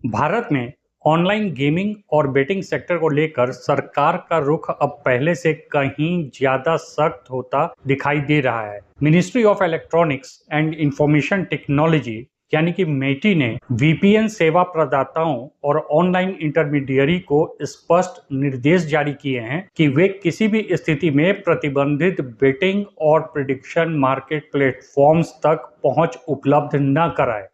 भारत में online gaming और betting sector को लेकर सरकार का रुख अब पहले से कहीं ज्यादा सख्त होता दिखाई दे रहा है। Ministry of electronics and information technology यानी कि मेटी ने वीपीएन सेवा प्रदाताओं और ऑनलाइन इंटरमीडियरी को स्पष्ट निर्देश जारी किए हैं कि वे किसी भी स्थिति में प्रतिबंधित बेटिंग और प्रिडिक्शन मार्केट प्लेटफॉर्म्स तक पहुंच उपलब्ध न कराएं।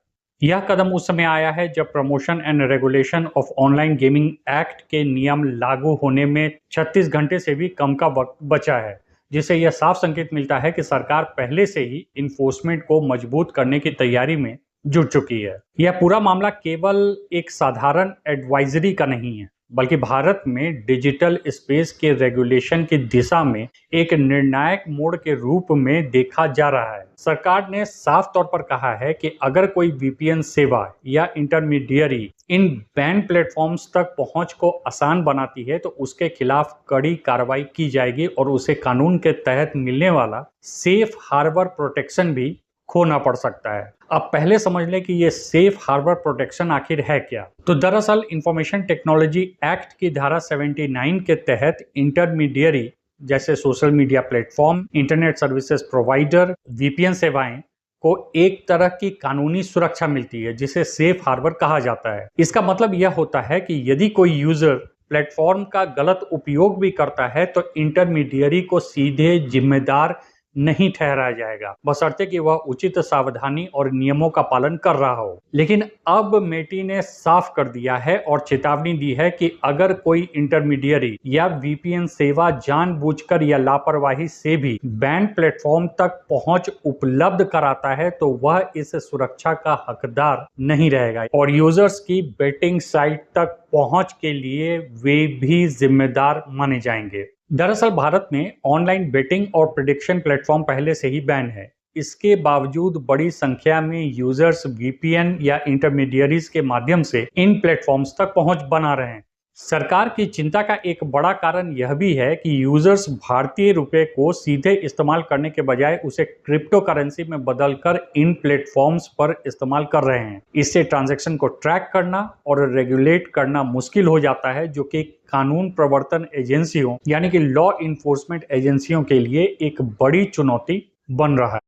यह कदम उस समय आया है जब promotion and regulation of online gaming act के नियम लागू होने में 36 घंटे से भी कम का वक्त बचा है, जिससे यह साफ संकेत मिलता है कि सरकार पहले से ही इन्फोर्समेंट को मजबूत करने की तैयारी में जुट चुकी है। यह पूरा मामला केवल एक साधारण एडवाइजरी का नहीं है, बल्कि भारत में डिजिटल स्पेस के रेगुलेशन की दिशा में एक निर्णायक मोड़ के रूप में देखा जा रहा है। सरकार ने साफ तौर पर कहा है कि अगर कोई वीपीएन सेवा या इंटरमीडियरी इन बैन प्लेटफॉर्म्स तक पहुंच को आसान बनाती है तो उसके खिलाफ कड़ी कार्रवाई की जाएगी और उसे कानून के तहत मिलने वाला सेफ हार्बर प्रोटेक्शन भी खोना पड़ सकता है। अब पहले समझ लें कि ये सेफ हार्बर प्रोटेक्शन आखिर है क्या। तो दरअसल इंफॉर्मेशन टेक्नोलॉजी एक्ट की धारा 79 के तहत इंटरमीडियरी जैसे social media platform, internet services provider, VPN सेवाएं को एक तरह की कानूनी सुरक्षा मिलती है जिसे सेफ हार्बर कहा जाता है। इसका मतलब यह होता है कि यदि कोई यूजर प्लेटफॉर्म का गलत उपयोग भी करता है तो इंटरमीडियरी को सीधे जिम्मेदार नहीं ठहराया जाएगा, बशर्ते कि वह उचित सावधानी और नियमों का पालन कर रहा हो। लेकिन अब मेटी ने साफ कर दिया है और चेतावनी दी है कि अगर कोई इंटरमीडियरी या वीपीएन सेवा जानबूझकर या लापरवाही से भी बैंड प्लेटफॉर्म तक पहुंच उपलब्ध कराता है तो वह इस सुरक्षा का हकदार नहीं रहेगा और यूजर्स की बेटिंग साइट तक पहुंच के लिए वे भी जिम्मेदार माने जाएंगे। दरअसल भारत में ऑनलाइन बेटिंग और प्रिडिक्शन प्लेटफॉर्म पहले से ही बैन है। इसके बावजूद बड़ी संख्या में यूजर्स वीपीएन या इंटरमीडियरीज के माध्यम से इन प्लेटफॉर्म्स तक पहुंच बना रहे हैं। सरकार की चिंता का एक बड़ा कारण यह भी है कि यूजर्स भारतीय रुपए को सीधे इस्तेमाल करने के बजाय उसे क्रिप्टो करेंसी में बदलकर इन प्लेटफॉर्म्स पर इस्तेमाल कर रहे हैं। इससे ट्रांजैक्शन को ट्रैक करना और रेगुलेट करना मुश्किल हो जाता है, जो कि कानून प्रवर्तन एजेंसियों यानी कि लॉ इन्फोर्समेंट एजेंसियों के लिए एक बड़ी चुनौती बन रहा है।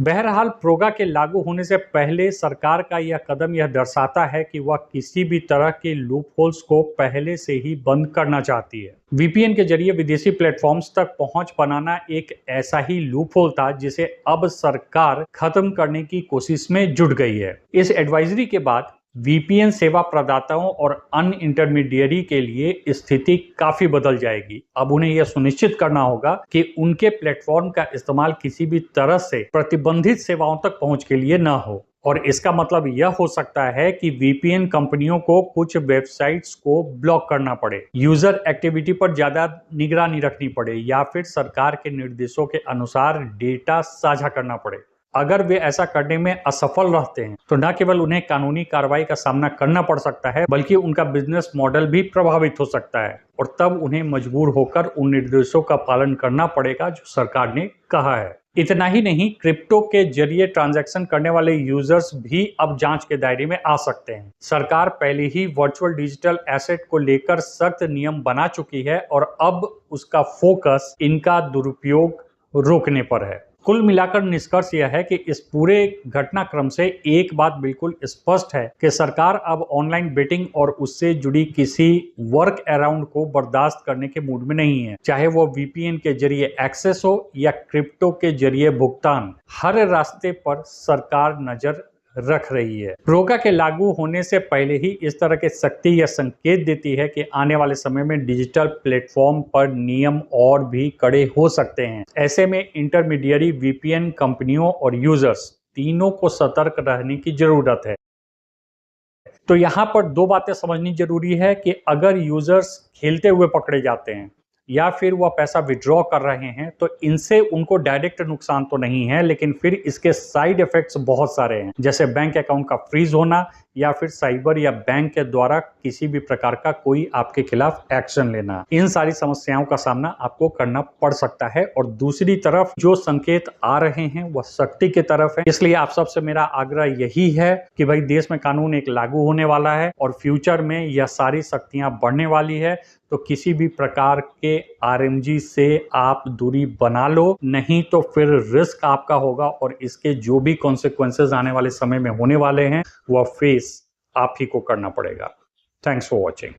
बहरहाल प्रोगा के लागू होने से पहले सरकार का यह कदम यह दर्शाता है कि वह किसी भी तरह के लूपहोल्स को पहले से ही बंद करना चाहती है। वीपीएन के जरिए विदेशी प्लेटफॉर्म्स तक पहुंच बनाना एक ऐसा ही लूपहोल था जिसे अब सरकार खत्म करने की कोशिश में जुट गई है। इस एडवाइजरी के बाद वीपीएन सेवा प्रदाताओं और अन्य इंटरमीडियरी के लिए स्थिति काफी बदल जाएगी। अब उन्हें यह सुनिश्चित करना होगा कि उनके प्लेटफॉर्म का इस्तेमाल किसी भी तरह से प्रतिबंधित सेवाओं तक पहुंच के लिए न हो। और इसका मतलब यह हो सकता है कि वीपीएन कंपनियों को कुछ वेबसाइट्स को ब्लॉक करना पड़े, यूजर एक्टिविटी पर ज्यादा निगरानी रखनी पड़े या फिर सरकार के निर्देशों के अनुसार डेटा साझा करना पड़े। अगर वे ऐसा करने में असफल रहते हैं तो न केवल उन्हें कानूनी कार्रवाई का सामना करना पड़ सकता है बल्कि उनका बिजनेस मॉडल भी प्रभावित हो सकता है और तब उन्हें मजबूर होकर उन निर्देशों का पालन करना पड़ेगा जो सरकार ने कहा है। इतना ही नहीं, क्रिप्टो के जरिए ट्रांजैक्शन करने वाले यूजर्स भी अब जांच के दायरे में आ सकते हैं। सरकार पहले ही वर्चुअल डिजिटल एसेट को लेकर सख्त नियम बना चुकी है और अब उसका फोकस इनका दुरुपयोग रोकने पर है। कुल मिलाकर निष्कर्ष यह है कि इस पूरे घटनाक्रम से एक बात बिल्कुल स्पष्ट है कि सरकार अब ऑनलाइन बेटिंग और उससे जुड़ी किसी वर्क अराउंड को बर्दाश्त करने के मूड में नहीं है, चाहे वो वीपीएन के जरिए एक्सेस हो या क्रिप्टो के जरिए भुगतान। हर रास्ते पर सरकार नजर रख रही है। प्रोगा के लागू होने से पहले ही इस तरह के सख्ती यह संकेत देती है कि आने वाले समय में डिजिटल प्लेटफॉर्म पर नियम और भी कड़े हो सकते हैं। ऐसे में इंटरमीडियरी, वीपीएन कंपनियों और यूजर्स तीनों को सतर्क रहने की जरूरत है। तो यहाँ पर दो बातें समझनी जरूरी है कि अगर यूजर्स खेलते हुए पकड़े जाते हैं या फिर वह पैसा विड्रॉ कर रहे हैं तो इनसे उनको डायरेक्ट नुकसान तो नहीं है, लेकिन फिर इसके साइड इफेक्ट्स बहुत सारे हैं, जैसे बैंक अकाउंट का फ्रीज होना या फिर साइबर या बैंक के द्वारा किसी भी प्रकार का कोई आपके खिलाफ एक्शन लेना। इन सारी समस्याओं का सामना आपको करना पड़ सकता है और दूसरी तरफ जो संकेत आ रहे हैं वह सख्ती की तरफ है। इसलिए आप सबसे मेरा आग्रह यही है कि भाई देश में कानून एक लागू होने वाला है और फ्यूचर में यह सारी शक्तियां बढ़ने वाली है, तो किसी भी प्रकार के आरएमजी से आप दूरी बना लो, नहीं तो फिर रिस्क आपका होगा और इसके जो भी कॉन्सिक्वेंसेस आने वाले समय में होने वाले हैं वह फेस आप ही को करना पड़ेगा। Thanks for watching.